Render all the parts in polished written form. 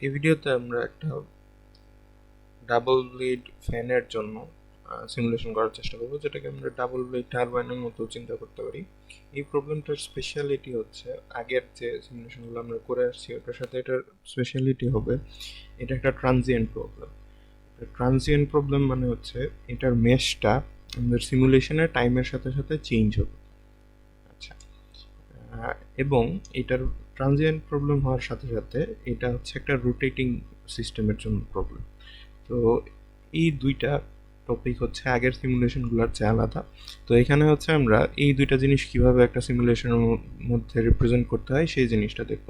এই ভিডিওতে আমরা একটা ডাবল ব্লেড ফ্যানের জন্য সিমুলেশন করার চেষ্টা করব, যেটাকে আমরা ডাবল ব্লেড টারবাইনের মতো চিন্তা করতে পারি। এই প্রবলেমটার স্পেশালিটি হচ্ছে, আগের যে সিমুলেশনগুলো আমরা করে আসছি ওটার সাথে এটার স্পেশালিটি হবে এটা একটা ট্রানজিয়েন্ট প্রবলেম। ট্রানজিয়েন্ট প্রবলেম মানে হচ্ছে এটার মেশটা আমাদের সিমুলেশনের টাইমের সাথে সাথে চেঞ্জ হবে। আচ্ছা, এবং এটার ট্রানজিয়েন্ট প্রবলেম হওয়ার সাথে সাথে এটা হচ্ছে একটা রোটেটিং সিস্টেমের জন্য প্রবলেম। তো এই দুইটা টপিক হচ্ছে আগের সিমুলেশনগুলোর চেয়ে আলাদা। তো এখানে হচ্ছে আমরা এই দুইটা জিনিস কিভাবে একটা সিমুলেশনের মধ্যে রিপ্রেজেন্ট করতে হয় সেই জিনিসটা দেখব।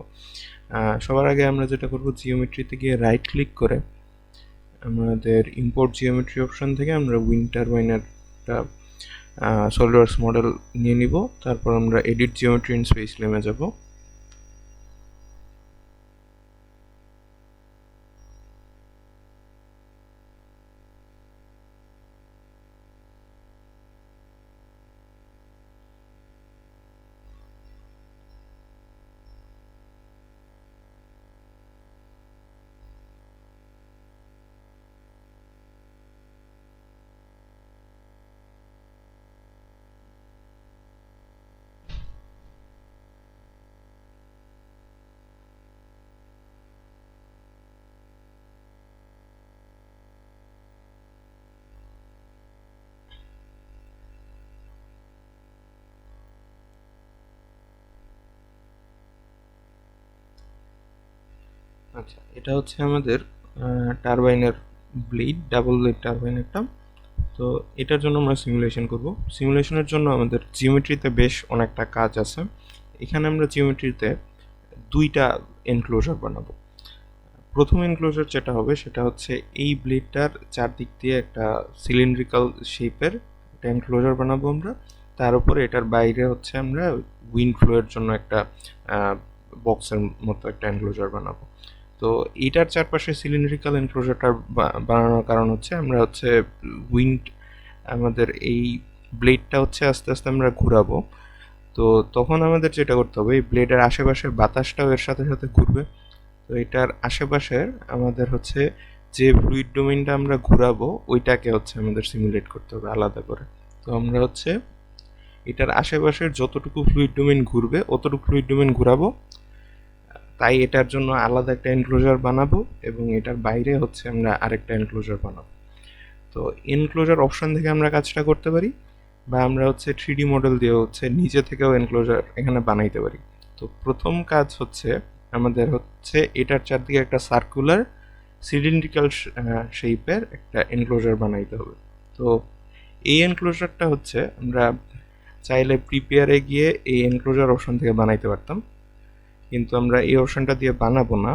সবার আগে আমরা যেটা করব, জিওমেট্রিতে গিয়ে রাইট ক্লিক করে আমাদের ইম্পোর্ট জিওমেট্রি অপশন থেকে আমরা উইন্ড টারবাইনের একটা সলিডওয়ার্কস মডেল নিয়ে নিব। তারপর আমরা এডিট জিওমেট্রি ইন স্পেসলিমে যাব। আচ্ছা, এটা হচ্ছে আমাদের টারবাইনের ব্লেড, ডাবল ব্লেড টারবাইন একটা। তো এটার জন্য আমরা সিমুলেশন করব। সিমুলেশনের জন্য আমাদের জিওমেট্রিতে বেশ অনেকটা কাজ আছে। এখানে আমরা জিওমেট্রিতে দুইটা এনক্লোজার বানাবো। প্রথম এনক্লোজার যেটা হবে সেটা হচ্ছে এই ব্লেডটার চারদিক দিয়ে একটা সিলিন্ড্রিক্যাল শেপের একটা এনক্লোজার বানাবো আমরা। তার উপরে এটার বাইরে হচ্ছে আমরা উইন্ড ফ্লোয়ের জন্য একটা বক্সের মতো একটা এনক্লোজার বানাবো। তো এটার চারপাশে সিলিন্ড্রিক্যাল এনক্লোজারটা বানানোর কারণ হচ্ছে আমরা হচ্ছে উইন্ড, আমাদের এই ব্লেডটা হচ্ছে আস্তে আস্তে আমরা ঘুরাবো। তো তখন আমাদের যেটা করতে হবে, এই ব্লেডের আশেপাশের বাতাসটাও এর সাথে সাথে ঘুরবে। তো এটার আশেপাশের আমাদের হচ্ছে যে ফ্লুইড ডোমেইনটা আমরা ঘুরাবো ওইটাকে হচ্ছে আমাদের সিমুলেট করতে হবে আলাদা করে। তো আমরা হচ্ছে এটার আশেপাশের যতটুকু ফ্লুইড ডোমেইন ঘুরবে অতটুকু ফ্লুইড ডোমেইন ঘুরাবো, তাই এটার জন্য আলাদা একটা এনক্লোজার বানাবো এবং এটার বাইরে হচ্ছে আমরা আরেকটা এনক্লোজার বানাবো। তো এনক্লোজার অপশন থেকে আমরা কাজটা করতে পারি, বা আমরা হচ্ছে 3D মডেল দিয়ে হচ্ছে নিচে থেকেও এনক্লোজার এখানে বানাইতে পারি। তো প্রথম কাজ হচ্ছে আমাদের হচ্ছে এটার চারদিকে একটা সার্কুলার সিলিন্ড্রিক্যাল শেপের একটা এনক্লোজার বানাইতে হবে। তো এই এনক্লোজারটা হচ্ছে আমরা চাইলে প্রিপেয়ারে গিয়ে এই এনক্লোজার অপশন থেকে বানাইতে পারতাম, কিন্তু আমরা এই অপশনটা দিয়ে বানাবো না।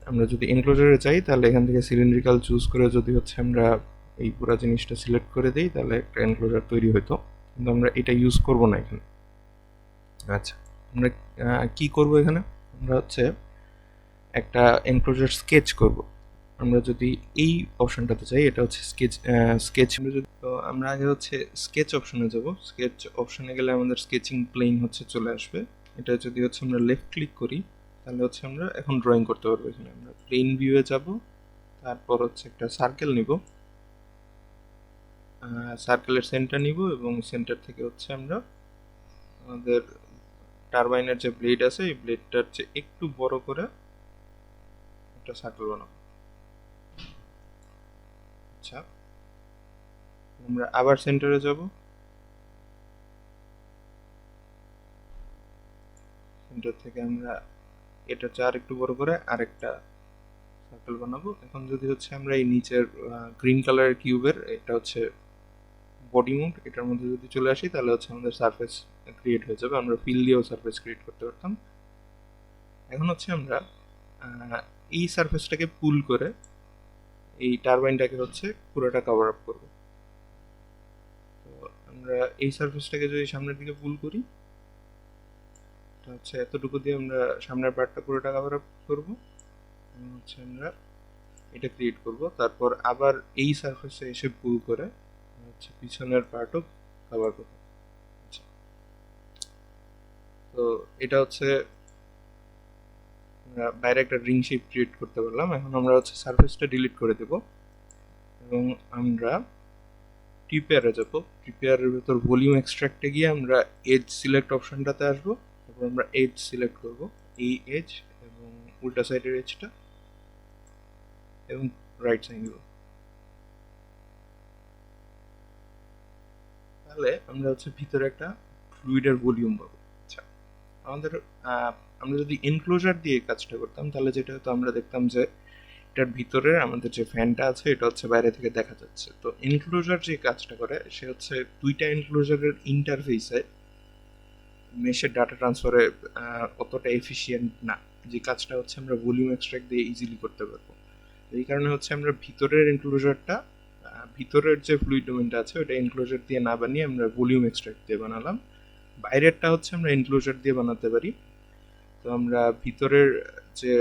আমরা যদি এনক্লোজারে চাই তাহলে এখান থেকে সিলিন্ড্রিক্যাল চুজ করে যদি হচ্ছে আমরা এই পুরো জিনিসটা সিলেক্ট করে দিই তাহলে একটা এনক্লোজার তৈরি হতো, কিন্তু আমরা এটা ইউজ করব না এখানে। আচ্ছা, আমরা কি করব এখানে, আমরা হচ্ছে একটা এনক্লোজার স্কেচ করব। আমরা যদি এই অপশনটাতে চাই, এটা হচ্ছে স্কেচ আমরা যদি, তো আমরা আগে হচ্ছে স্কেচ অপশনে যাব। স্কেচ অপশনে গেলে আমাদের স্কেচিং প্লেন হচ্ছে চলে আসবে। এটা যদি হচ্ছে আমরা লেফট ক্লিক করি তাহলে হচ্ছে আমরা এখন ড্রয়িং করতে পারবো। এখানে আমরা প্লেন ভিউয়ে যাব, তারপর হচ্ছে একটা সার্কেল নিব, সার্কেলের সেন্টার নিব এবং সেন্টার থেকে হচ্ছে আমরা আমাদের টারবাইনের যে ব্লেড আছে এই ব্লেডটার চেয়ে একটু বড় করে একটা সার্কেল বানাবো। আচ্ছা, আমরা আবার সেন্টারে যাব, সেন্টার থেকে আমরা এটা চার একটু বড় করে আরেকটা সার্কেল বানাবো। এখন যদি হচ্ছে আমরা এই নিচের গ্রিন কালারের কিউবের, এটা হচ্ছে বডি মুড, এটার মধ্যে যদি চলে আসি তাহলে হচ্ছে আমাদের সারফেস ক্রিয়েট হয়ে যাবে। আমরা ফিল দিয়েও সারফেস ক্রিয়েট করতে পারতাম। এখন হচ্ছে আমরা এই সারফেসটাকে পুল করে এই টারবাইনটাকে হচ্ছে পুরোটা কভার আপ করবো। তো আমরা এই সারফেসটাকে যদি সামনের দিকে পুল করি, এটা হচ্ছে এতটুকু দিয়ে আমরা সামনের পার্টটা পুরোটা কভার আপ করবো। হচ্ছে আমরা এটা ক্রিয়েট করব, তারপর আবার এই সারফেসে এসে পুল করে হচ্ছে পিছনের পার্টও কভার করব। আচ্ছা, তো এটা হচ্ছে আমরা বাইরে একটা রিং শেপ ক্রিয়েট করতে পারলাম। এখন আমরা হচ্ছে সারফেসটা ডিলিট করে দেব এবং আমরা টিপিআরে যাব। টিপিআরের ভেতর ভলিউম এক্সট্রাক্টে গিয়ে আমরা এজ সিলেক্ট অপশনটাতে আসবো। তারপর আমরা এজ সিলেক্ট করব, এই এজ এবং উল্টা সাইডের এজটা এবং রাইট সাইড দিব। তাহলে আমরা হচ্ছে ভিতরে একটা ফ্লুইডের ভলিউম পাবো। আচ্ছা, আমাদের আমরা যদি এনক্লোজার দিয়ে কাজটা করতাম তাহলে যেটা হতো, আমরা দেখতাম যে এটার ভিতরে আমাদের যে ফ্যানটা আছে এটা হচ্ছে বাইরে থেকে দেখা যাচ্ছে। তো এনক্লোজার যে কাজটা করে সে হচ্ছে দুইটা এনক্লোজারের ইন্টারফেসে মেশের ডাটা ট্রান্সফারে অতটা এফিশিয়েন্ট না, যে কাজটা হচ্ছে আমরা ভলিউম এক্সট্রাক্ট দিয়ে ইজিলি করতে পারবো। এই কারণে হচ্ছে আমরা ভিতরের এনক্লোজারটা, ভিতরের যে ফ্লুইড ডোমেনটা আছে ওটা এনক্লোজার দিয়ে না বানিয়ে আমরা ভলিউম এক্সট্রাক্ট দিয়ে বানালাম। বাইরেরটা হচ্ছে আমরা এনক্লোজার দিয়ে বানাতে পারি। তো আমরা ভিতরের যে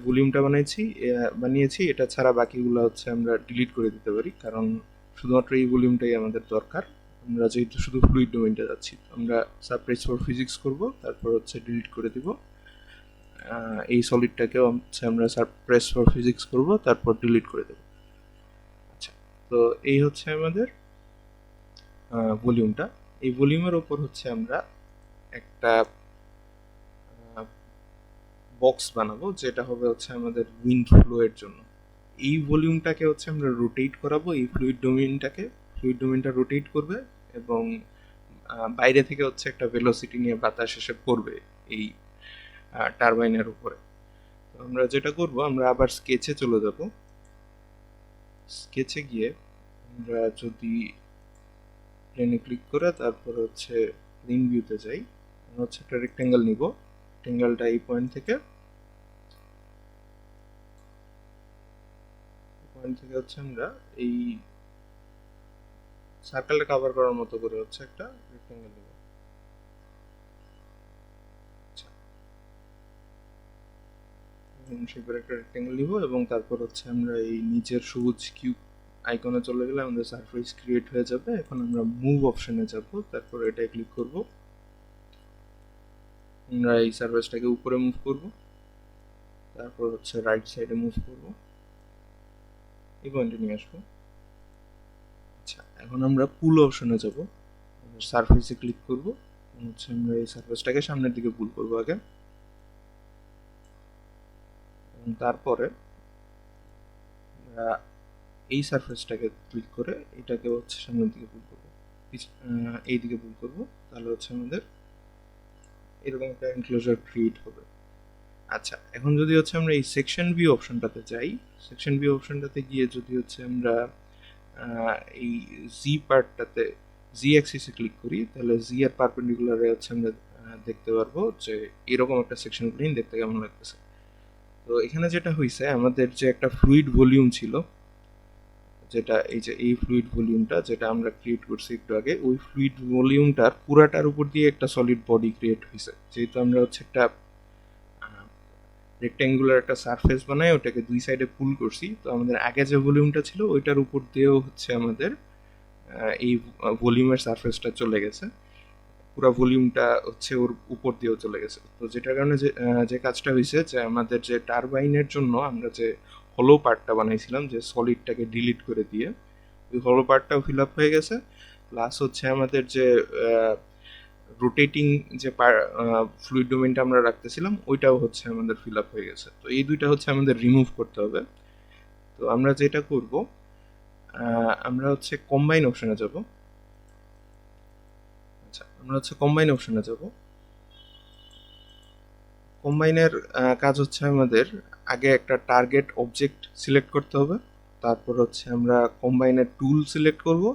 ভলিউমটা বানিয়েছি এটা ছাড়া বাকিগুলো হচ্ছে আমরা ডিলিট করে দিতে পারি, কারণ শুধুমাত্র এই ভলিউমটাই আমাদের দরকার। আমরা যেহেতু শুধু ফ্লুইড ডোমেইনটা যাচ্ছি, আমরা সারপ্রাইজ ফর ফিজিক্স করব, তারপর হচ্ছে ডিলিট করে দিব। এই সলিডটাকেও হচ্ছে আমরা সারপ্রাইজ ফর ফিজিক্স করব, তারপর ডিলিট করে দেব। আচ্ছা, তো এই হচ্ছে আমাদের ভলিউমটা। এই ভলিউমের ওপর হচ্ছে আমরা একটা বক্স বানাবো, যেটা হবে হচ্ছে আমাদের উইন্ড ফ্লো এর জন্য। এই ভলিউমটাকে হচ্ছে আমরা রোটেট করাবো, এই ফ্লুইড ডোমেইনটা রোটেট করবে এবং বাইরে থেকে হচ্ছে একটা ভেলোসিটি নিয়ে বাতাস এসে পড়বে এই টারবাইনের উপরে। তো আমরা যেটা করব, আমরা আবার স্কেচে চলে যাব। স্কেচে গিয়ে আমরা যদি প্লেনে ক্লিক করে তারপর হচ্ছে রিং ভিউতে যাই, আমরা হচ্ছে একটা রেক্টেঙ্গেল নিব। রেক্টেঙ্গেলটা এই পয়েন্ট থেকে হচ্ছে আমরা এই সার্কেলটা কভার করার মতো করে হচ্ছে একটা রেক্টেঙ্গেল নিব। শেপের একটা রেক্টেঙ্গেল নিব এবং তারপর হচ্ছে আমরা এই নিচের সবুজ কিউব আইকনে চলে গেলে আমাদের সারফেস ক্রিয়েট হয়ে যাবে। এখন আমরা মুভ অপশনে যাব, তারপর এটায় ক্লিক করব। আমরা এই সারফেসটাকে উপরে মুভ করব, তারপর হচ্ছে রাইট সাইডে মুভ করব, এই পয়েন্টে নিয়ে আসবো। আচ্ছা, এখন আমরা পুল অপশনে যাব, সারফেসে ক্লিক করব, হচ্ছে আমরা এই সারফেসটাকে সামনের দিকে পুল করব আগে, এবং তারপরে আমরা এই সারফেসটাকে ক্লিক করে এটাকে হচ্ছে সামনের দিকে পুল করব, এই দিকে পুল করব। তাহলে হচ্ছে আমাদের এরকম একটা এনক্লোজার ক্রিয়েট হবে। আচ্ছা, এখন যদি হচ্ছে আমরা এই সেকশন ভিউ অপশনটাতে যাই, সেকশন ভিউ অপশনটাতে গিয়ে যদি হচ্ছে আমরা এই জি পার্টটাতে জি অ্যাক্সিসে ক্লিক করি, তাহলে জি এর পারপেন্ডিকুলারে হচ্ছে আমরা দেখতে পারবো যে এরকম একটা সেকশন প্লেন দেখতে কেমন লাগতেছে। তো এখানে যেটা হয়েছে, আমাদের যে একটা ফ্লুইড ভলিউম ছিল, যেটা এই যে এই ফ্লুইড ভলিউমটা যেটা আমরা ক্রিয়েট করছি একটু আগে, ওই ফ্লুইড ভলিউমটার পুরাটার উপর দিয়ে একটা সলিড বডি ক্রিয়েট হয়েছে। যেহেতু আমরা হচ্ছে একটা রেক্ট্যাঙ্গুলার একটা সারফেস বানায় ওটাকে দুই সাইডে পুল করছি, তো আমাদের আগে যে ভলিউমটা ছিল ওইটার উপর দিয়েও হচ্ছে আমাদের এই ভলিউমের সারফেসটা চলে গেছে, পুরো ভলিউমটা হচ্ছে ওর উপর দিয়েও চলে গেছে। তো যেটার কারণে যে কাজটা হয়েছে, যে আমাদের যে টারবাইনের জন্য আমরা যে হলো পার্টটা বানাইছিলাম, যে সলিডটাকে ডিলিট করে দিয়ে, ওই হলো পার্টটাও ফিল আপ হয়ে গেছে। প্লাস হচ্ছে আমাদের যে রোটেটিং যে ফ্লুইড ডোমেইনটা আমরা রাখতেছিলাম ওইটাও হচ্ছে আমাদের ফিল আপ হয়ে গেছে। তো এই দুইটা হচ্ছে আমাদের রিমুভ করতে হবে। তো আমরা যেটা করব, আমরা হচ্ছে কম্বাইন অপশনে যাব। আচ্ছা, আমরা হচ্ছে কম্বাইন অপশনে যাব। কম্বাইনের কাজ হচ্ছে আমাদের আগে একটা টার্গেট অবজেক্ট সিলেক্ট করতে হবে, তারপর হচ্ছে আমরা কম্বাইনের টুল সিলেক্ট করব,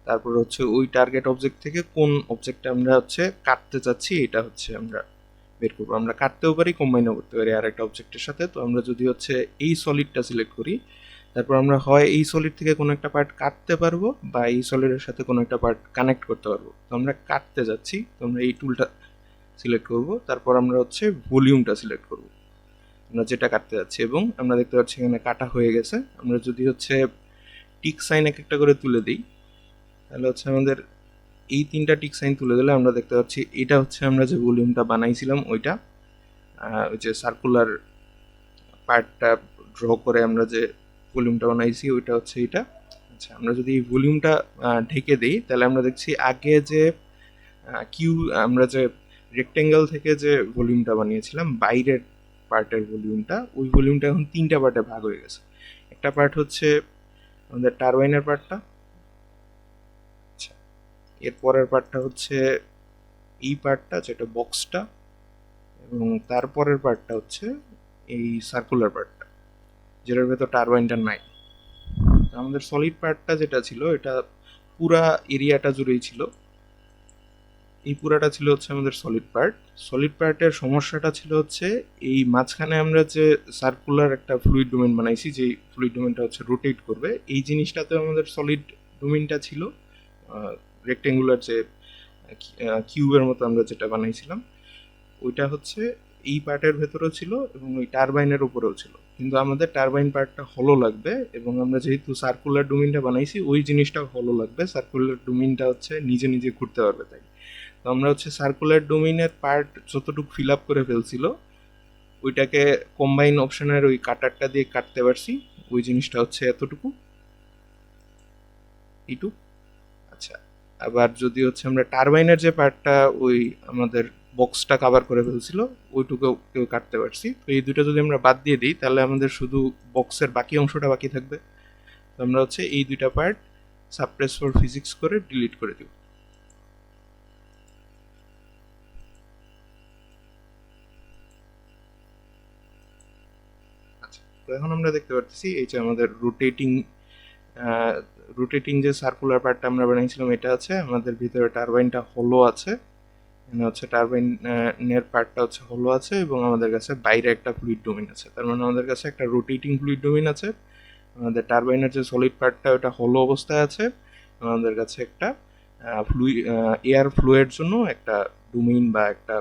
তারপর হচ্ছে ওই টার্গেট অবজেক্ট থেকে কোন অবজেক্টটা আমরা হচ্ছে কাটতে চাচ্ছি এটা হচ্ছে আমরা বের করবো। আমরা কাটতেও পারি, কম্বাইনও করতে পারি আর একটা অবজেক্টের সাথে। তো আমরা যদি হচ্ছে এই সলিডটা সিলেক্ট করি, তারপর আমরা হয় এই সলিড থেকে কোনো একটা পার্ট কাটতে পারবো বা এই সলিডের সাথে কোনো একটা পার্ট কানেক্ট করতে পারবো। তো আমরা কাটতে যাচ্ছি, তো আমরা এই টুলটা সিলেক্ট করব, তারপর আমরা হচ্ছে ভলিউমটা সিলেক্ট করব আমরা যেটা কাটতে যাচ্ছি, এবং আমরা দেখতে পাচ্ছি এখানে কাটা হয়ে গেছে। আমরা যদি হচ্ছে টিক সাইন এক একটা করে তুলে দিই, তাহলে হচ্ছে আমাদের এই তিনটা টিক সাইন তুলে দিলে আমরা দেখতে পাচ্ছি এটা হচ্ছে আমরা যে ভলিউমটা বানাইছিলাম ওইটা। ওই যে সার্কুলার পার্টটা ড্র করে আমরা যে ভলিউমটা বানাইছি ওইটা হচ্ছে এটা। আচ্ছা, আমরা যদি এই ভলিউমটা ঢেকে দিই তাহলে আমরা দেখছি আগে যে কিউ আমরা যে রেক্টেঙ্গেল থেকে যে ভলিউমটা বানিয়েছিলাম বাইরের পার্টের ভলিউমটা, ওই ভলিউমটা এখন তিনটা পার্টে ভাগ হয়ে গেছে। একটা পার্ট হচ্ছে আমাদের টারবাইনের পার্টটা, আচ্ছা, এর পরের পার্টটা হচ্ছে এই পার্টটা যেটা বক্সটা, এবং তারপরের পার্টটা হচ্ছে এই সার্কুলার পার্টটা যেটার ভেতর টারবাইনটা নাই। আমাদের সলিড পার্টটা যেটা ছিল এটা পুরা এরিয়াটা জুড়েই ছিল, এই পুরাটা ছিল হচ্ছে আমাদের সলিড পার্ট। সলিড পার্টের সমস্যাটা ছিল হচ্ছে এই মাঝখানে আমরা যে সার্কুলার একটা ফ্লুইড ডোমেন বানাইছি, যে ফ্লুইড ডোমেনটা হচ্ছে রোটেট করবে, এই জিনিসটাতে আমাদের সলিড ডোমেনটা ছিল রেক্টেঙ্গুলার যে কিউবের মতো আমরা যেটা বানাইছিলাম ওইটা হচ্ছে এই পার্টের ভেতরেও ছিল এবং ওই টারবাইনের উপরেও ছিল, কিন্তু আমাদের টারবাইন পার্টটা হলো লাগবে, এবং আমরা যেহেতু সার্কুলার ডোমেনটা বানাইছি ওই জিনিসটা হলো লাগবে, সার্কুলার ডোমেনটা হচ্ছে নিজে নিজে ঘুরতে পারবে তাই। তো আমরা হচ্ছে সার্কুলার ডোমেইনের পার্ট যতটুকু ফিল আপ করে ফেলছিল ওইটাকে কম্বাইন অপশনের ওই কাটারটা দিয়ে কাটতে পারছি, ওই জিনিসটা হচ্ছে এতটুকু, এইটুকু। আচ্ছা, আবার যদি হচ্ছে আমরা টারবাইনের যে পার্টটা ওই আমাদের বক্সটা কাভার করে ফেলছিল ওইটুকু কেউ কাটতে পারছি, তো এই দুটো যদি আমরা বাদ দিয়ে দিই তাহলে আমাদের শুধু বক্সের বাকি অংশটা বাকি থাকবে। তো আমরা হচ্ছে এই দুইটা পার্ট সাপ্রেস ফর ফিজিক্স করে ডিলিট করে দিব। তো এখন আমরা দেখতে পাচ্ছি এই যে আমাদের রোটেটিং যে সার্কুলার পার্টটা আমরা বানিয়েছিলাম এটা আছে, আমাদের ভিতরে টারবাইনটা হলো আছে, এখানে হচ্ছে টারবাইনের পার্টটা হচ্ছে হলো আছে, এবং আমাদের কাছে বাইরে একটা ফ্লুইড ডোমেন আছে, তার মানে আমাদের কাছে একটা রোটেটিং ফ্লুইড ডোমেন আছে। আমাদের টারবাইনের যে সলিড পার্টটা ওটা হলো অবস্থায় আছে, আমাদের কাছে একটা এয়ার ফ্লোয়ের জন্য একটা ডোমেইন বা একটা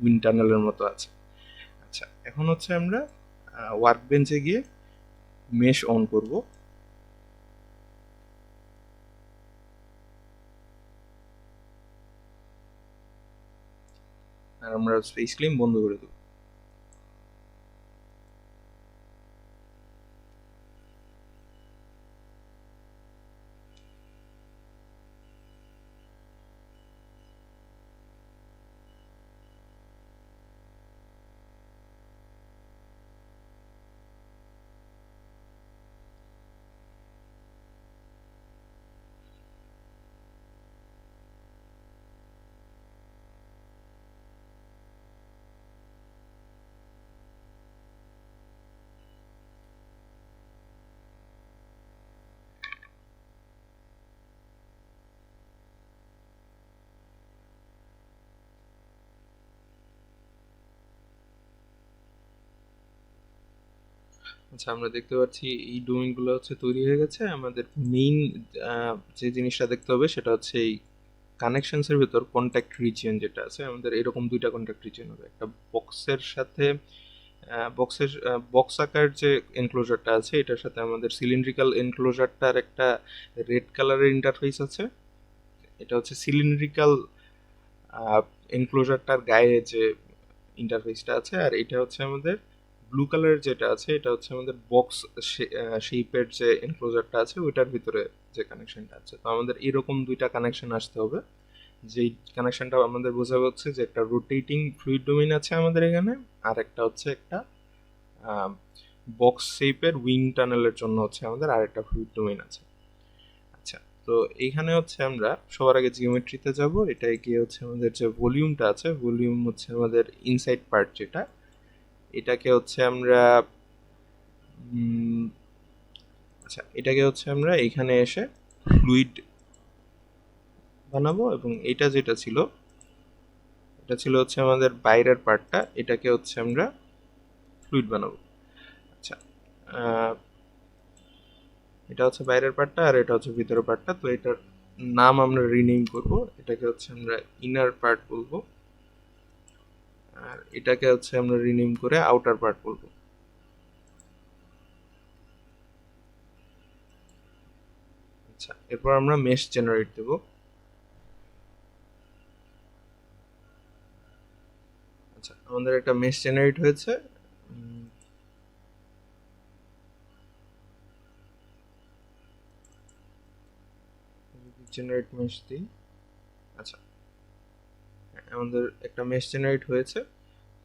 উইন্ড টানেলের মতো আছে। আচ্ছা, এখন হচ্ছে আমরা ওয়ার্ক বেঞ্চে গিয়ে মেশ অন করব, আর আমরা স্পেস ক্লেম বন্ধ করে দেব। আচ্ছা, আমরা দেখতে পাচ্ছি এই ডোমেইনগুলো হচ্ছে তৈরি হয়ে গেছে। আমাদের মেইন যে জিনিসটা দেখতে হবে সেটা হচ্ছে এই কানেকশনসের ভিতর কন্ট্যাক্ট রিজিয়ন যেটা আছে, আমাদের এরকম দুইটা কন্ট্যাক্ট রিজিয়ন হবে, একটা বক্সের সাথে বক্স আকার যে এনক্লোজারটা আছে এটার সাথে আমাদের সিলিন্ড্রিক্যাল এনক্লোজারটার একটা রেড কালারের ইন্টারফেস আছে। এটা হচ্ছে সিলিন্ড্রিক্যাল এনক্লোজারটার গায়ে যে ইন্টারফেসটা আছে, আর এটা হচ্ছে আমাদের ব্লু কালারের যেটা আছে এটা হচ্ছে আমাদের বক্স শেপের যে এনক্লোজারটা আছে ওইটার ভিতরে যে কানেকশনটা আছে। তো আমাদের এরকম দুইটা কানেকশন আসতে হবে, যেই কানেকশনটা আমাদের বোঝা যাচ্ছে যে একটা রোটেটিং ফ্লুইড ডোমেইন আছে আমাদের এখানে, আর একটা হচ্ছে একটা বক্স শেপের উইং টানেলের জন্য হচ্ছে আমাদের আরেকটা ফ্লুইড ডোমেইন আছে। আচ্ছা, তো এইখানে হচ্ছে আমরা সবার আগে জিওমেট্রিতে যাব, এটাই গিয়ে হচ্ছে আমাদের যে ভলিউমটা আছে, ভলিউম হচ্ছে আমাদের ইনসাইড পার্ট যেটা, এটাকে হচ্ছে আমরা আচ্ছা, এটাকে হচ্ছে আমরা এইখানে এসে ফ্লুইড বানাবো, এবং এটা যেটা ছিল এটা ছিল হচ্ছে আমাদের বাইরের পার্টটা, এটাকে হচ্ছে আমরা ফ্লুইড বানাবো। আচ্ছা, এটা হচ্ছে বাইরের পার্টটা আর এটা হচ্ছে ভিতরের পার্টটা, তো এটার নাম আমরা রিনেম করব, এটাকে হচ্ছে আমরা ইনার পার্ট বলবো, আর এটাকে হচ্ছে আমরা রিনেম করে আউটার পার্ট বলবো। আচ্ছা, এরপর আমরা মেশ জেনারেট দেব। আচ্ছা, আমাদের একটা মেশ জেনারেট হয়েছে। জেনারেট মেশ দিই। আচ্ছা, আমাদের একটা মেশ জেনারেট হয়েছে।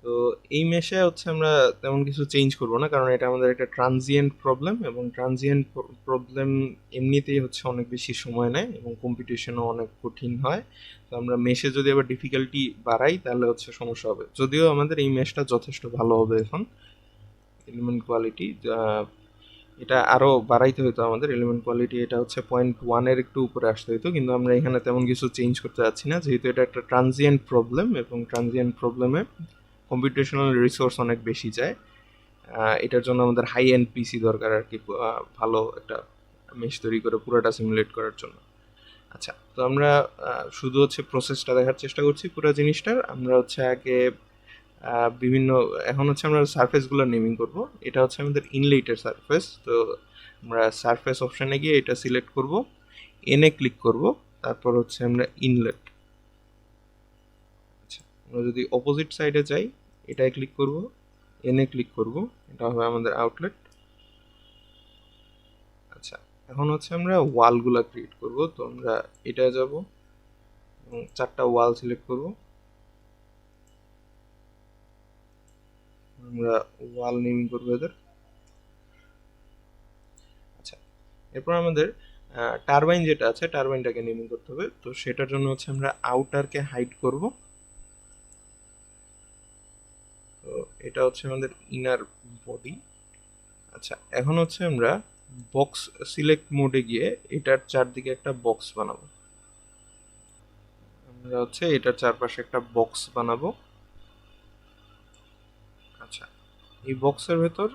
তো এই মেশে হচ্ছে আমরা তেমন কিছু চেঞ্জ করব না, কারণ এটা আমাদের একটা ট্রানজিয়েন্ট প্রবলেম, এবং ট্রানজিয়েন্ট প্রবলেম এমনিতেই হচ্ছে অনেক বেশি সময় নেয় এবং কম্পিটিশনও অনেক কঠিন হয়। তো আমরা মেশে যদি আবার ডিফিকাল্টি বাড়াই তাহলে হচ্ছে সমস্যা হবে। যদিও আমাদের এই মেশটা যথেষ্ট ভালো হবে এখন, এলিমেন্ট কোয়ালিটি এটা আরও বাড়াইতে হতো আমাদের এলিমেন্ট কোয়ালিটি, এটা হচ্ছে 0.1-এর একটু উপরে আসতে হতো, কিন্তু আমরা এখানে তেমন কিছু চেঞ্জ করতে যাচ্ছি না, যেহেতু এটা একটা ট্রানজিয়েন্ট প্রবলেম এবং ট্রানজিয়েন্ট প্রবলেমে কম্পিউটেশনাল রিসোর্স অনেক বেশি যায়। এটার জন্য আমাদের হাই এন্ড পিসি দরকার আর কি, ভালো একটা মেশ তৈরি করে পুরোটা সিমুলেট করার জন্য। আচ্ছা, তো আমরা শুধু হচ্ছে প্রসেসটা দেখার চেষ্টা করছি পুরো জিনিসটার। আমরা হচ্ছে আগে বিভিন্ন, এখন হচ্ছে আমরা সারফেসগুলো নেমিং করব। এটা হচ্ছে আমাদের ইনলেটের সারফেস। তো আমরা সারফেস অপশানে গিয়ে এটা সিলেক্ট করব, এনে ক্লিক করব, তারপর হচ্ছে আমরা ইনলেট। আচ্ছা, আমরা যদি অপোজিট সাইডে যাই, এটায় ক্লিক করব, এনে ক্লিক করব, এটা হবে আমাদের আউটলেট। আচ্ছা, এখন হচ্ছে আমরা ওয়ালগুলো ক্রিয়েট করব। তো আমরা এটা যাব এবং 4টা ওয়াল সিলেক্ট করব। আমরা ওয়াল নেমিং করবো এদের। আচ্ছা, এরপর আমাদের টারবাইন যেটা আছে, টারবাইনটাকে নেমিং করতে হবে। তো সেটার জন্য হচ্ছে আমরা আউটারকে হাইড করব। তো এটা হচ্ছে আমাদের ইনার বডি। আচ্ছা, এখন হচ্ছে আমরা বক্স সিলেক্ট মোডে গিয়ে এটার চারদিকে একটা বক্স বানাবো। আমরা হচ্ছে এটার চারপাশে একটা বক্স বানাবো। আচ্ছা, এই বক্সের ভেতর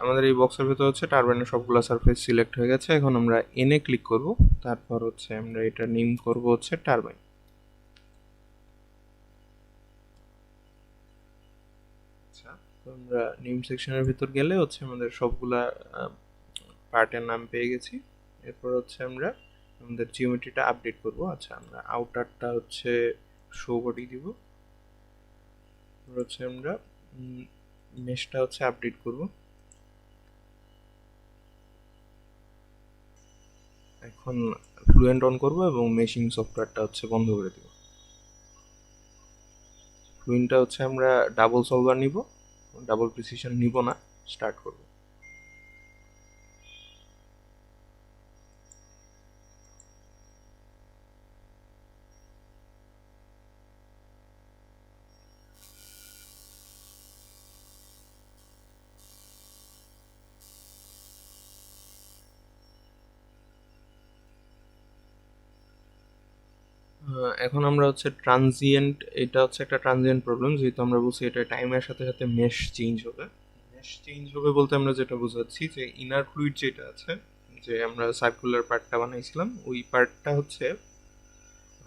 আমাদের এই বক্সের ভেতর হচ্ছে টারবাইনের সবগুলো সারফেস সিলেক্ট হয়ে গেছে। এখন আমরা এনে ক্লিক করব, তারপর হচ্ছে আমরা এটা নেম করব হচ্ছে টারবাইন। আচ্ছা, তো আমরা নেম সেকশনের ভিতর গেলে হচ্ছে আমাদের সবগুলা পার্টের নাম পেয়ে গেছি। এরপর হচ্ছে আমরা আমাদের জিওমেট্রিটা আপডেট করব। আচ্ছা, আমরা আউটারটা হচ্ছে শো বডি দিব। হচ্ছে আমরা মেশটা হচ্ছে আপডেট করব। এখন ফ্লুয়েন্ট অন করব এবং মেশিং সফটওয়্যারটা হচ্ছে বন্ধ করে দেব। ফ্লুয়েন্টটা হচ্ছে আমরা ডাবল সলভার নিব, ডাবল প্রিসিশন নিব না। স্টার্ট করব। এখন আমরা হচ্ছে ট্রানজিয়েন্ট, এটা হচ্ছে একটা ট্রানজিয়েন্ট প্রবলেম, যেহেতু আমরা বলছি এটা টাইমের সাথে সাথে মেশ চেঞ্জ হবে। মেশ চেঞ্জ হবে বলতে আমরা যেটা বোঝাচ্ছি যে ইনার ফ্লুইড যেটা আছে, যে আমরা সার্কুলার পার্টটা বানাইছিলাম, ওই পার্টটা হচ্ছে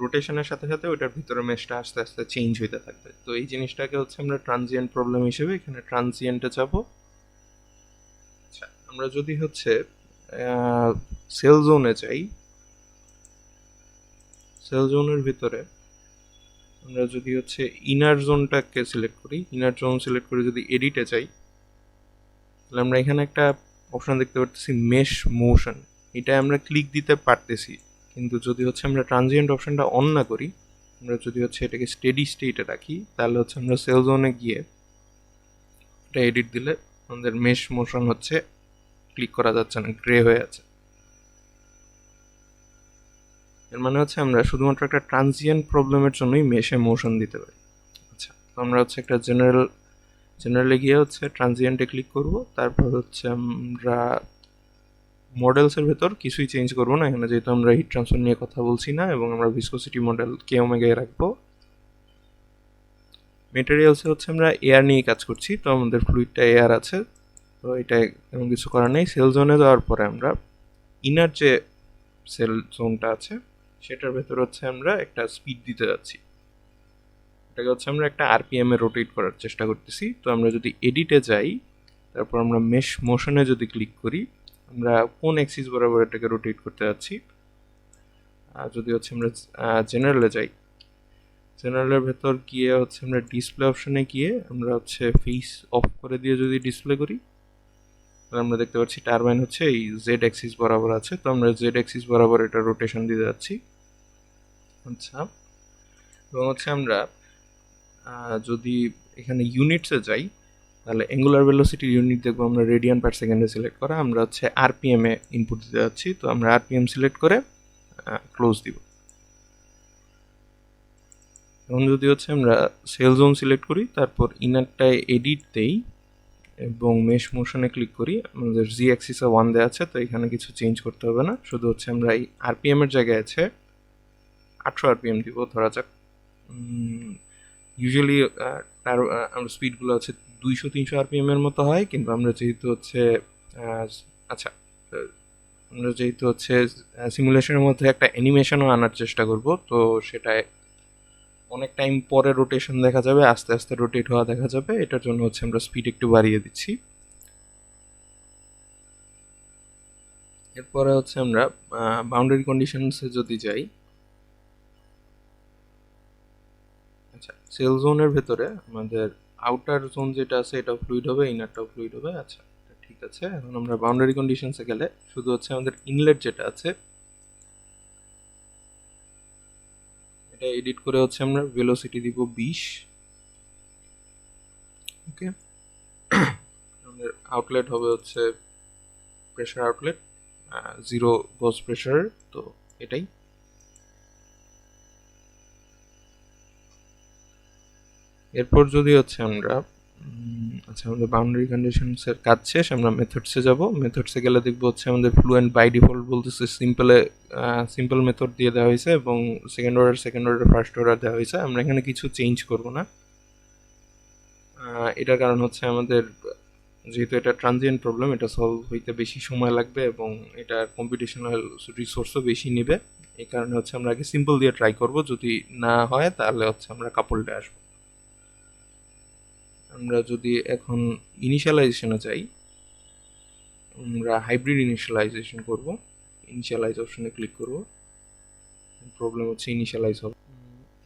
রোটেশনের সাথে সাথে ওইটার ভিতরে মেশটা আস্তে আস্তে চেঞ্জ হইতে থাকবে। তো এই জিনিসটাকে হচ্ছে আমরা ট্রানজিয়েন্ট প্রবলেম হিসেবে এখানে ট্রানজিয়েন্টে যাব। আচ্ছা, আমরা যদি হচ্ছে সেল জোনে যাই, সেল জোনের ভিতরে আমরা যদি হচ্ছে ইনার জোনটাকে সিলেক্ট করি, ইনার জোন সিলেক্ট করে যদি এডিটে যাই, তাহলে আমরা এখানে একটা অপশন দেখতে পারতেছি মেশ মোশন। এটা আমরা ক্লিক দিতে পারতেছি, কিন্তু যদি হচ্ছে আমরা ট্রানজিয়েন্ট অপশনটা অন না করি, আমরা যদি হচ্ছে এটাকে স্টেডি স্টেটে রাখি, তাহলে হচ্ছে আমরা সেল জোনে গিয়ে এটা এডিট দিলে আমাদের মেশ মোশন হচ্ছে ক্লিক করা যাচ্ছে না, গ্রে হয়ে আছে। এর মানে হচ্ছে আমরা শুধুমাত্র একটা ট্রানজিয়েন্ট প্রবলেমের জন্যই মেশে মোশন দিতে পারি। আচ্ছা, তো আমরা হচ্ছে একটা জেনারেলে গিয়ে হচ্ছে ট্রানজিয়েন্টে ক্লিক করব। তারপর হচ্ছে আমরা মডেলসের ভেতর কিছুই চেঞ্জ করব না এখানে, যেহেতু আমরা হিট ট্রান্সফার নিয়ে কথা বলছি না, এবং আমরা ভিসকোসিটি মডেল কে ওমেগায় রাখবো। মেটেরিয়ালসে হচ্ছে আমরা এয়ার নিয়ে কাজ করছি, তো আমাদের ফ্লুইডটা এয়ার আছে, তো এটা এমন কিছু করার নেই। সেল জোনে যাওয়ার পরে আমরা ইনার যে সেল জোনটা আছে সেটার ভেতর হচ্ছে আমরা একটা স্পিড দিতে যাচ্ছি। এটাকে হচ্ছে আমরা একটা আরপিএম এ রোটেট করার চেষ্টা করতেছি। তো আমরা যদি এডিটে যাই, তারপর আমরা মেশ মোশনে যদি ক্লিক করি, আমরা কোন অ্যাক্সিস বরাবর এটাকে রোটেট করতে যাচ্ছি। যদি হচ্ছে আমরা জেনারেলে যাই, জেনারেলের ভেতর গিয়ে হচ্ছে আমরা ডিসপ্লে অপশনে গিয়ে আমরা হচ্ছে ফেস অফ করে দিয়ে যদি ডিসপ্লে করি, তাহলে আমরা দেখতে পাচ্ছি টারবাইন হচ্ছে এই জেড অ্যাক্সিস বরাবর আছে। তো আমরা জেড অ্যাক্সিস বরাবর এটা রোটেশন দিতে যাচ্ছি। আচ্ছা, এবং হচ্ছে আমরা যদি এখানে ইউনিটসে যাই, তাহলে অ্যাঙ্গুলার ভেলোসিটি ইউনিট দেখবো আমরা রেডিয়ান পার সেকেন্ডে সিলেক্ট করা। আমরা হচ্ছে আরপিএম এ ইনপুট দিতে যাচ্ছি, তো আমরা আরপিএম সিলেক্ট করে ক্লোজ দিব। এখন যদি হচ্ছে আমরা সেল জোন সিলেক্ট করি, তারপর ইনারটায় এডিট দেই এবং মেশ মোশনে ক্লিক করি, আমাদের জি অ্যাক্সিসে 1 দেওয়া আছে, তো এখানে কিছু চেঞ্জ করতে হবে না। শুধু হচ্ছে আমরা এই আরপিএম এর জায়গায় আছে 800 আরপিএম দিব ধরা যাক। ইউজুয়ালি তার আমরা স্পিডগুলো হচ্ছে 200-300 আরপিএম এর মতো হয়, কিন্তু আমরা যেহেতু হচ্ছে আচ্ছা আমরা যেহেতু হচ্ছে সিমুলেশনের মধ্যে একটা অ্যানিমেশনও আনার চেষ্টা করব, তো সেটায় অনেক টাইম পরে রোটেশন দেখা যাবে, আস্তে আস্তে রোটেট হওয়া দেখা যাবে। এটার জন্য হচ্ছে আমরা স্পিড একটু বাড়িয়ে দিচ্ছি। এরপরে হচ্ছে আমরা বাউন্ডারি কন্ডিশনসে যদি যাই, আচ্ছা সেল জোনের ভেতরে আমাদের আউটার জোন যেটা আছে এটা ফ্লুইড হবে, ইনারটাও ফ্লুইড হবে। আচ্ছা ঠিক আছে, এখন আমরা বাউন্ডারি কন্ডিশনসে গেলে শুধু হচ্ছে আমাদের ইনলেট যেটা আছে এটা এডিট করে হচ্ছে আমরা ভেলোসিটি দিব 20। ওকে, আমাদের আউটলেট হবে হচ্ছে প্রেশার আউটলেট 0 গজ প্রেশার, তো এটাই। এরপর যদি হচ্ছে আমরা আচ্ছা আমাদের বাউন্ডারি কন্ডিশনসের কাজ শেষ, আমরা মেথডসে যাব। মেথডসে গেলে দেখবো হচ্ছে আমাদের ফ্লুয়েন্ট বাই ডিফল্ট বলতেছে সিম্পল মেথড দিয়ে দেওয়া হয়েছে এবং সেকেন্ড অর্ডার ফার্স্ট অর্ডার দেওয়া হয়েছে। আমরা এখানে কিছু চেঞ্জ করব না, এটার কারণ হচ্ছে আমাদের যেহেতু এটা ট্রানজিয়েন্ট প্রবলেম, এটা সলভ হইতে বেশি সময় লাগবে এবং এটা কম্পিটিশনাল রিসোর্সও বেশি নেবে। এই কারণে হচ্ছে আমরা আগে সিম্পল দিয়ে ট্রাই করব, যদি না হয় তাহলে হচ্ছে আমরা কাপলটা আসবো। আমরা যদি এখন ইনিশিয়ালাইজেশনে যাই, আমরা হাইব্রিড ইনিশিয়ালাইজেশন করব। ইনিশিয়ালাইজ অপশনে ক্লিক করব, প্রবলেম হচ্ছে ইনিশিয়ালাইজ হবে।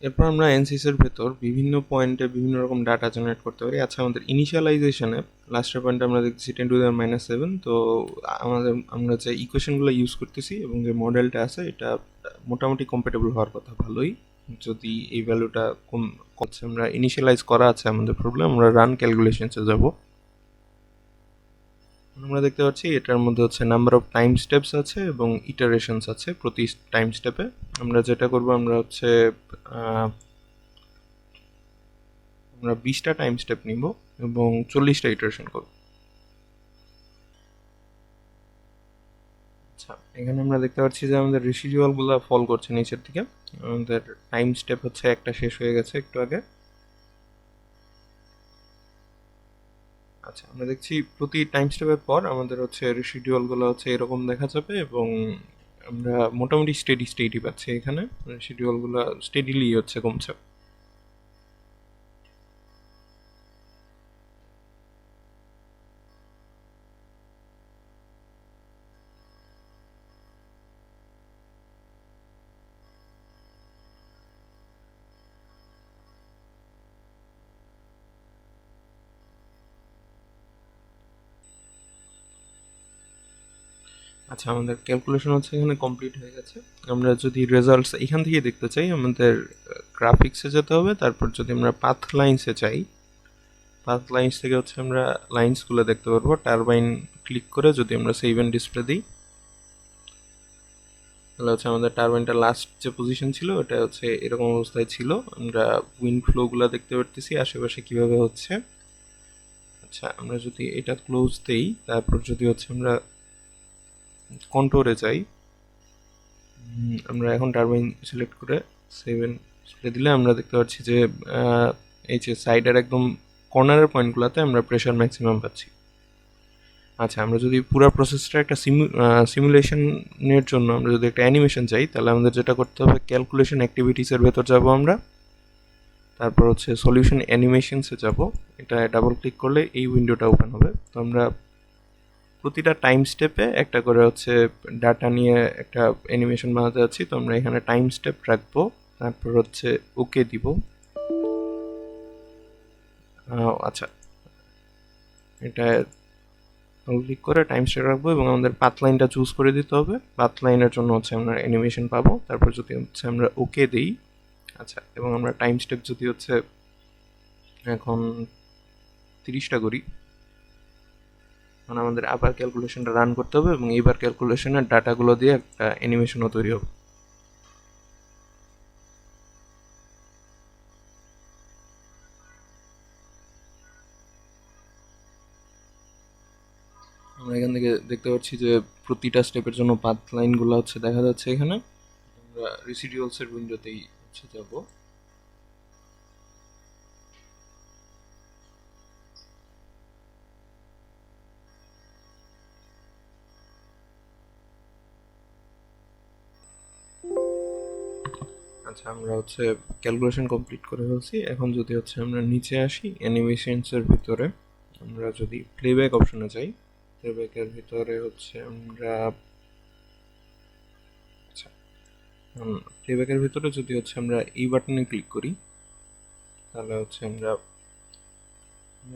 এরপর আমরা এনসিসের ভেতর বিভিন্ন পয়েন্টে বিভিন্ন রকম ডাটা জেনারেট করতে পারি। আচ্ছা আমাদের ইনিশিয়ালাইজেশনে লাস্টের পয়েন্টে আমরা দেখছি 10⁻⁷, তো আমরা যে ইকুয়েশনগুলো ইউজ করতেছি এবং যে মডেলটা আছে এটা মোটামুটি কম্প্যাটেবল হওয়ার কথা ভালোই। যদি এই ভ্যালুটা কম হচ্ছে আমরা ইনিশিয়ালাইজ করা আছে আমাদের প্রবলেম, আমরা রান ক্যালকুলেশনসে যাব। আমরা দেখতে পাচ্ছি এটার মধ্যে হচ্ছে নাম্বার অফ টাইম স্টেপস আছে এবং ইটারেশনস আছে প্রতি টাইম স্টেপে। আমরা যেটা করব আমরা হচ্ছে আমরা 20টা টাইম স্টেপ নিব এবং 40টা ইটারেশন করব। আচ্ছা এখানে আমরা দেখতে পাচ্ছি যে আমাদের রেসিডুয়ালগুলো ফল করছে নিচের দিকে। আমাদের টাইম স্টেপ হচ্ছে একটা শেষ হয়ে গেছে একটু আগে। আচ্ছা আমরা দেখছি প্রতি টাইম স্টেপের পর আমাদের হচ্ছে রেসিডুয়ালগুলো হচ্ছে এরকম দেখা যাবে এবং আমরা মোটামুটি স্টেডি স্টেটই পাচ্ছি। এখানে রেসিডুয়ালগুলো স্টেডিলি হচ্ছে কমছে। আচ্ছা আমাদের ক্যালকুলেশন হচ্ছে এখানে কমপ্লিট হয়ে গেছে। আমরা যদি রেজাল্টস এখান থেকে দেখতে চাই আমাদের গ্রাফিক্সে যেতে হবে, তারপর যদি আমরা পাথ লাইন্সে চাই, পাথ লাইন্স থেকে হচ্ছে আমরা লাইন্সগুলো দেখতে পারবো। টারবাইন ক্লিক করে যদি আমরা সেভ এন্ড ডিসপ্লে দিই, তাহলে হচ্ছে আমাদের টারবাইনটা লাস্ট যে পজিশন ছিল ওটা হচ্ছে এরকম অবস্থায় ছিল। আমরা উইন্ড ফ্লোগুলো দেখতে পারতেছি আশেপাশে কিভাবে হচ্ছে। আচ্ছা আমরা যদি এটা ক্লোজ দেই, তারপর যদি হচ্ছে আমরা কন্ট্রোলে যাই, আমরা এখন টারবাইন সিলেক্ট করে 7 ডিসপ্লে দিলে আমরা দেখতে পাচ্ছি যে এই যে সাইডের একদম কর্নারের পয়েন্টগুলোতে আমরা প্রেশার ম্যাক্সিমাম পাচ্ছি। আচ্ছা আমরা যদি পুরো প্রসেসটা একটা সিমুলেশনের জন্য আমরা যদি একটা অ্যানিমেশন চাই, তাহলে আমাদের যেটা করতে হবে ক্যালকুলেশন অ্যাক্টিভিটিসের ভেতর যাব আমরা, তারপর হচ্ছে সলিউশন অ্যানিমেশনসে যাব। এটা ডাবল ক্লিক করলে এই উইন্ডোটা ওপেন হবে। তো আমরা প্রতিটা টাইম স্টেপে একটা করে হচ্ছে ডাটা নিয়ে একটা অ্যানিমেশন বানাতে যাচ্ছি। তো আমরা এখানে টাইম স্টেপ রাখবো তারপর হচ্ছে ওকে দিব। আচ্ছা, এটা ক্লিক করে টাইম স্টেপ রাখবো এবং আমাদের পাথ লাইনটা চুজ করে দিতে হবে। পাথ লাইনের জন্য হচ্ছে আমরা অ্যানিমেশন পাবো। তারপর যদি হচ্ছে আমরা ওকে দিই, আচ্ছা, এবং আমরা টাইম স্টেপ যদি হচ্ছে এখন 30টা করি, মানে আমাদের আবার ক্যালকুলেশনটা রান করতে হবে এবং এইবার ক্যালকুলেশনের ডাটাগুলো দিয়ে একটা অ্যানিমেশনও তৈরি হবে। আমরা এখান থেকে দেখতে পাচ্ছি যে প্রতিটা স্টেপের জন্য পাথ লাইনগুলো হচ্ছে দেখা যাচ্ছে এখানে। আমরা রেসিডিউয়ালসের উইন্ডোতেই হচ্ছে যাব। আচ্ছা, আমরা হচ্ছে ক্যালকুলেশন কমপ্লিট করে ফেলছি। এখন যদি হচ্ছে আমরা নিচে আসি অ্যানিমেশনসের ভিতরে, আমরা যদি প্লেব্যাক অপশনে যাই, প্লেব্যাকের ভিতরে হচ্ছে আমরা, আচ্ছা, প্লেব্যাকের ভিতরে যদি হচ্ছে আমরা এই বাটনে ক্লিক করি, তাহলে হচ্ছে আমরা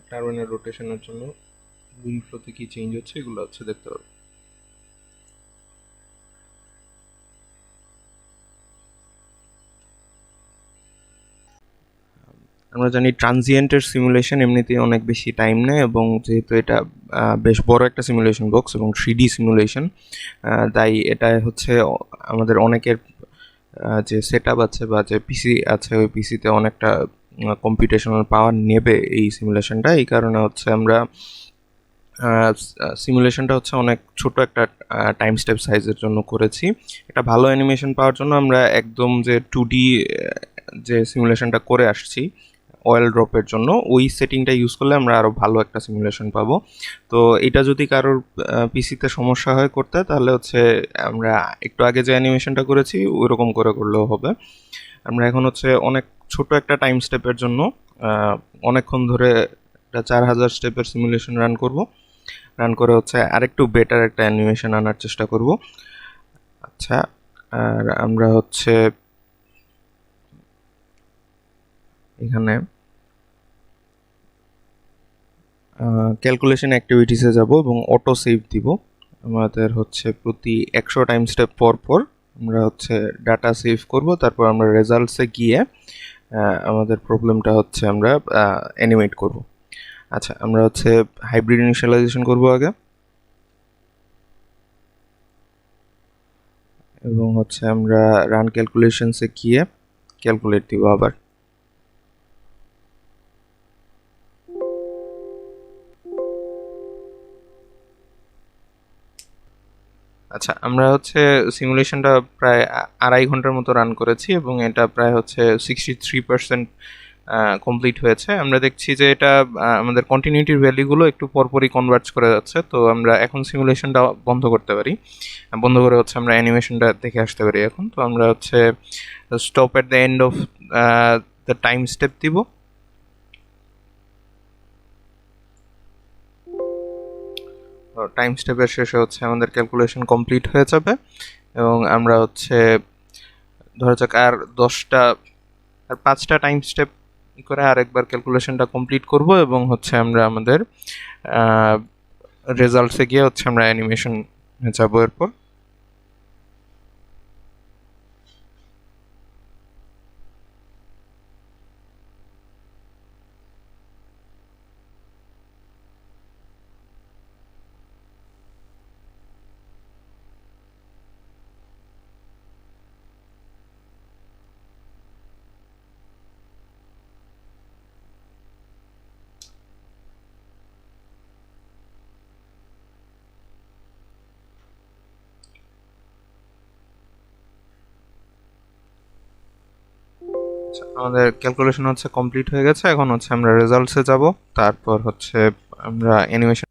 টারবাইনের রোটেশনের জন্য উইন্ড ফ্লোতে কি চেঞ্জ হচ্ছে এগুলো হচ্ছে দেখতে পাবো। আমরা জানি ট্রানজিয়েন্টের সিমুলেশন এমনিতেই অনেক বেশি টাইম নেয়, এবং যেহেতু এটা বেশ বড় একটা সিমুলেশন বক্স এবং 3D সিমুলেশন, তাই এটা হচ্ছে আমাদের অনেকের যে সেট আপ আছে বা যে পিসি আছে ওই পিসিতে অনেকটা কম্পিউটেশনাল পাওয়ার নেবে এই সিমুলেশনটা। এই কারণে হচ্ছে আমরা সিমুলেশনটা হচ্ছে অনেক ছোট একটা টাইম স্টেপ সাইজের জন্য করেছি। এটা ভালো অ্যানিমেশন পাওয়ার জন্য আমরা একদম যে 2D যে সিমুলেশনটা করে আসছি অয়েল ড্রপের জন্য, ওই সেটিংটা ইউজ করলে আমরা আরও ভালো একটা সিমুলেশন পাবো। তো এটা যদি কারোর পিসিতে সমস্যা হয় করতে, তাহলে হচ্ছে আমরা একটু আগে যে অ্যানিমেশনটা করেছি ওই রকম করে করলেও হবে। আমরা এখন হচ্ছে অনেক ছোট একটা টাইম স্টেপের জন্য অনেকক্ষণ ধরে একটা 4000 স্টেপের সিমুলেশন রান করব। রান করে হচ্ছে আরেকটু বেটার একটা অ্যানিমেশন আনার চেষ্টা করব। আচ্ছা, আর আমরা হচ্ছে এখানে ক্যালকুলেশন অ্যাক্টিভিটিসে যাব এবং অটো সেভ দিব। আমাদের হচ্ছে প্রতি 100 টাইম স্টেপ পর পর আমরা হচ্ছে ডাটা সেভ করব। তারপর আমরা রেজাল্টসে গিয়ে আমাদের প্রবলেমটা হচ্ছে আমরা অ্যানিমেট করব। আচ্ছা, আমরা হচ্ছে হাইব্রিড ইনিশিয়ালাইজেশন করব আগে, এবং হচ্ছে আমরা রান ক্যালকুলেশনসে গিয়ে ক্যালকুলেট দিব আবার। আচ্ছা, আমরা হচ্ছে সিমুলেশনটা প্রায় 2.5 ঘন্টার মতো রান করেছি এবং এটা প্রায় হচ্ছে 63% কমপ্লিট হয়েছে। আমরা দেখছি যে এটা আমাদের কন্টিনিউটির ভ্যালুগুলো একটু পরপরই কনভার্জ করে যাচ্ছে। তো আমরা এখন সিমুলেশনটা বন্ধ করতে পারি। বন্ধ করে হচ্ছে আমরা অ্যানিমেশনটা দেখে আসতে পারি এখন। তো আমরা হচ্ছে stop at the end of the time step দিব। টাইম স্টেপের শেষে হচ্ছে আমাদের ক্যালকুলেশন কমপ্লিট হয়ে যাবে এবং আমরা হচ্ছে ধরা যাক আর 5টা টাইম স্টেপ করে আরেকবার ক্যালকুলেশনটা কমপ্লিট করব এবং হচ্ছে আমরা আমাদের রেজাল্টসে গিয়ে হচ্ছে আমরা অ্যানিমেশন যাবো এরপর। আমাদের ক্যালকুলেশন হচ্ছে কমপ্লিট হয়ে গেছে। এখন হচ্ছে আমরা রেজাল্টসে যাব, তারপর হচ্ছে আমরা অ্যানিমেশন।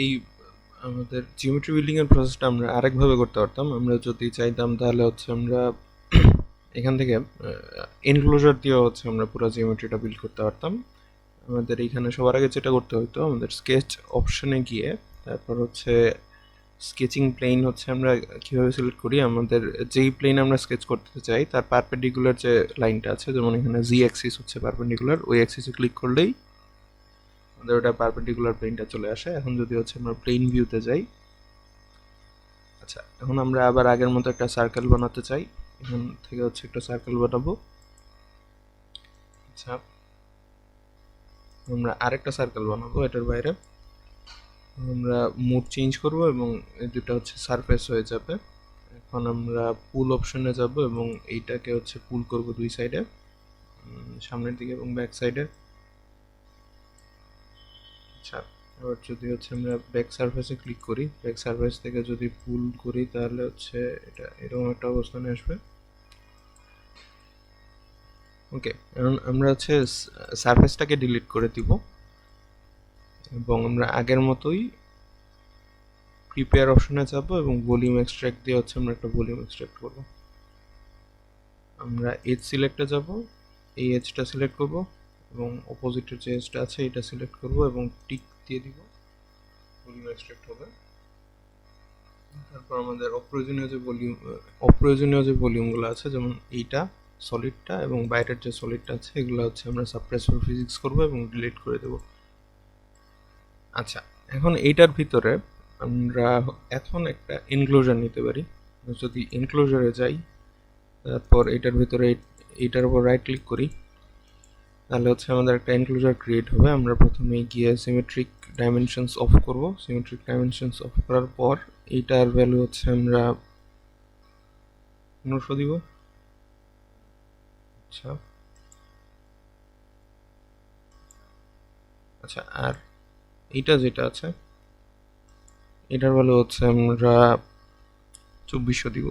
এই আমাদের জিওমেট্রি বিল্ডিং এর প্রসেসটা আমরা আরেকভাবে করতে পারতাম। আমরা যদি চাইতাম তাহলে হচ্ছে আমরা এখান থেকে এনক্লোজার দিয়ে হচ্ছে আমরা পুরো জিওমেট্রিটা বিল্ড করতে পারতাম। আমাদের এইখানে সবার আগে যেটা করতে হতো, আমাদের স্কেচ অপশনে গিয়ে তারপর হচ্ছে স্কেচিং প্লেন হচ্ছে আমরা কীভাবে সিলেক্ট করি, আমাদের যেই প্লেন আমরা স্কেচ করতে চাই তার পারপেন্ডিকুলার যে লাইনটা আছে, যেমন এখানে জি অ্যাক্সিস হচ্ছে পারপেন্ডিকুলার, ওই অ্যাক্সিসে ক্লিক করলেই আমাদের ওটা পারপেন্ডিকুলার প্লেনটা চলে আসে। এখন যদি হচ্ছে আমরা প্লেন ভিউতে যাই, আচ্ছা এখন আমরা আবার আগের মতো একটা সার্কেল বানাতে চাই, এখান থেকে হচ্ছে একটা সার্কেল বানাবো। আচ্ছা আমরা আরেকটা সার্কেল বানাবো এটার বাইরে, আমরা মুড চেঞ্জ করব এবং এই দুটো হচ্ছে সারফেস হয়ে যাবে। এখন আমরা পুল অপশনে যাব এবং এইটাকে হচ্ছে পুল করব দুই সাইডে, সামনের দিকে এবং ব্যাক সাইডে। আচ্ছা এবার যদি হচ্ছে আমরা ব্যাক সারফেসে ক্লিক করি, ব্যাক সারফেস থেকে যদি পুল করি তাহলে হচ্ছে এটা এরকম একটা অবস্থানে আসবে। ওকে, এখন আমরা হচ্ছে সারফেসটাকে ডিলিট করে দিব এবং আমরা আগের মতোই প্রিপেয়ার অপশনে যাব এবং ভলিউম এক্সট্রাক্ট দিয়ে হচ্ছে আমরা একটা ভলিউম এক্সট্রাক্ট করব। আমরা এজ সিলেক্টে যাব, এই এজটা সিলেক্ট করব এবং অপোজিটের যে এজটা আছে এটা সিলেক্ট করব এবং টিক দিয়ে দিব, ভলিউম এক্সট্রাক্ট হবে। তারপর আমাদের অপ্রয়োজনীয় যে ভলিউমগুলো আছে, যেমন এইটা সলিডটা এবং বাইরের যে সলিডটা আছে, এগুলো হচ্ছে আমরা সাপ্রেস ফর ফিজিক্স করব এবং ডিলিট করে দেব। আচ্ছা এখন এইটার ভিতরে আমরা এখন একটা এনক্লোজার নিতে পারি। যদি এনক্লোজারে যাই, তারপর এটার ভিতরে এইটার উপর রাইট ক্লিক করি, তাহলে হচ্ছে আমাদের একটা এনক্লোজার ক্রিয়েট হবে। আমরা প্রথমে গিয়ে সিমেট্রিক ডাইমেনশনস অফ করব, সিমেট্রিক ডাইমেনশনস অফ করার পর এইটার ভ্যালু হচ্ছে আমরা 900 দিব। আচ্ছা আচ্ছা আর এইটা যেটা আছে এটার ভ্যালু হচ্ছে আমরা 2400 দিব।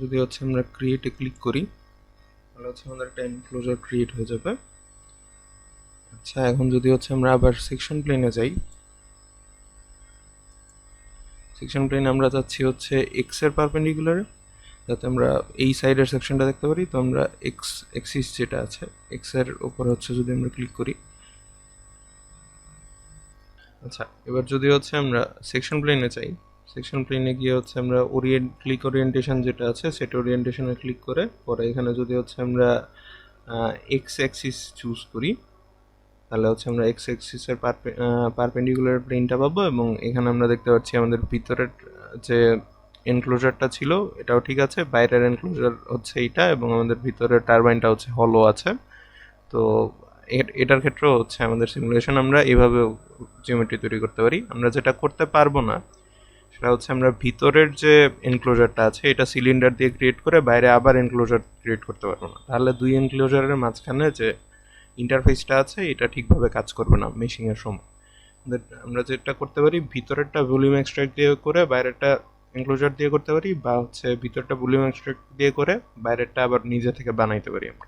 যদি হচ্ছে আমরা ক্রিয়েটে ক্লিক করি তাহলে হচ্ছে আমাদের একটা এনক্লোজার ক্রিয়েট হয়ে যাবে। আচ্ছা এখন যদি হচ্ছে আমরা আবার সেকশন প্লেনে যাই, সেকশন প্লেন আমরা যাচ্ছি হচ্ছে এক্স এর পারপেন্ডিকুলারে, যাতে আমরা এই সাইডের সেকশনটা দেখতে পারি। তো আমরা এক্স এক্সিস যেটা আছে এক্স এর উপর হচ্ছে যদি আমরা ক্লিক করি, আচ্ছা এবার যদি হচ্ছে আমরা সেকশন প্লেনে চাই, সেকশন প্লেনে গিয়ে হচ্ছে আমরা ক্লিক ওরিয়েন্টেশন যেটা আছে সেটা ওরিয়েন্টেশনে ক্লিক করে পরে এখানে যদি হচ্ছে আমরা এক্স অ্যাক্সিস চুজ করি, তাহলে হচ্ছে আমরা এক্স অ্যাক্সিসের পারপেন্ডিকুলার প্লেনটা পাবো এবং এখানে আমরা দেখতে পাচ্ছি আমাদের ভিতরের যে এনক্লোজারটা ছিল এটাও ঠিক আছে, বাইরের এনক্লোজার হচ্ছে এইটা এবং আমাদের ভিতরের টারবাইনটা হচ্ছে হলো আছে। তো এটার ক্ষেত্রেও হচ্ছে আমাদের সিমুলেশন আমরা এভাবে জিওমেট্রি তৈরি করতে পারি। আমরা যেটা করতে পারবো না সেটা হচ্ছে আমরা ভিতরের যে এনক্লোজারটা আছে এটা সিলিন্ডার দিয়ে ক্রিয়েট করে বাইরে আবার এনক্লোজার ক্রিয়েট করতে পারবো না, তাহলে দুই এনক্লোজারের মাঝখানে যে ইন্টারফেসটা আছে এটা ঠিকভাবে কাজ করবে না মেশিংয়ের সময়। আমরা যেটা করতে পারি ভিতরেরটা ভলিউম এক্সট্রাক্ট দিয়ে করে বাইরেরটা এনক্লোজার দিয়ে করতে পারি, বা হচ্ছে ভিতরটা ভলিউম এক্সট্রাক্ট দিয়ে করে বাইরেরটা আবার নিজে থেকে বানাইতে পারি আমরা।